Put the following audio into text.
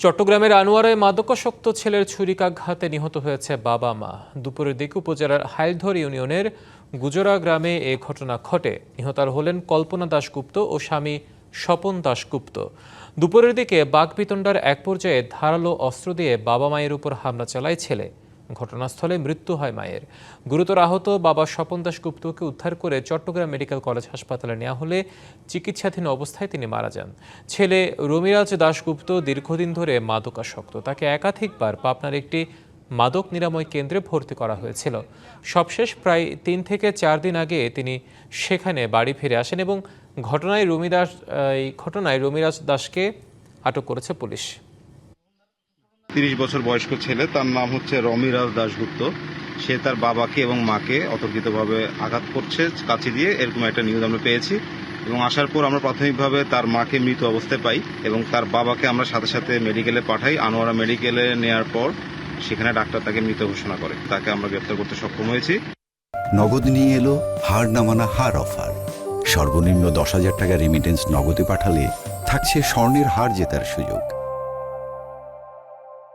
চট্টগ্রামের আনোয়ারায় মাদকাসক্ত ছেলের ছুরিকাঘাতে নিহত হয়েছে বাবা মা। দুপুরের দিকে উপজেলার হাইলধর ইউনিয়নের গুজরা গ্রামে এ ঘটনা ঘটে। নিহত হলেন কল্পনা দাশগুপ্ত ও স্বামী স্বপন দাশগুপ্ত। দুপুরের দিকে বাগবিতণ্ডার এক পর্যায়ে ধারালো অস্ত্র দিয়ে বাবা মায়ের উপর হামলা চালায় ছেলে। ঘটনাস্থলে মৃত্যু হয় মায়ের। গুরুতর আহত বাবা স্বপন দাশগুপ্তকে উদ্ধার করে চট্টগ্রাম মেডিকেল কলেজ হাসপাতালে নেওয়া হলে চিকিৎসাধীন অবস্থায় তিনি মারা যান। ছেলে রমিরাজ দাশগুপ্ত দীর্ঘদিন ধরে মাদকাসক্ত। তাকে একাধিকবার পাবনার একটি মাদক নিরাময় কেন্দ্রে ভর্তি করা হয়েছিল। সবশেষ প্রায় ৩ থেকে ৪ দিন আগে তিনি সেখানে বাড়ি ফিরে আসেন এবং ঘটনায় রমিরাজ দাসকে আটক করেছে পুলিশ। ৩০ বছর বয়স্ক ছেলে, তার নাম হচ্ছে রমিরাজ দাশগুপ্ত। সে তার বাবাকে এবং মাকে অতর্কিতভাবে আঘাত করছে কাঁচি দিয়ে, এরকম একটা নিউজ আমরা পেয়েছি এবং আসার পর আমরা প্রাথমিকভাবে তার মাকে মৃত অবস্থায় পাই এবং তার বাবাকে আমরা সাথে সাথে মেডিকেলে পাঠাই। আনোয়ারা মেডিকেলে নেওয়ার পর সেখানে ডাক্তার তাকে মৃত ঘোষণা করে। তাকে আমরা গ্রেপ্তার করতে সক্ষম হয়েছি। নগদ নিয়ে এলো হার না মানা হার অফার। সর্বনিম্ন ১০,০০০ টাকা রেমিটেন্স নগদে পাঠালে থাকছে স্বর্ণের হার জেতার সুযোগ।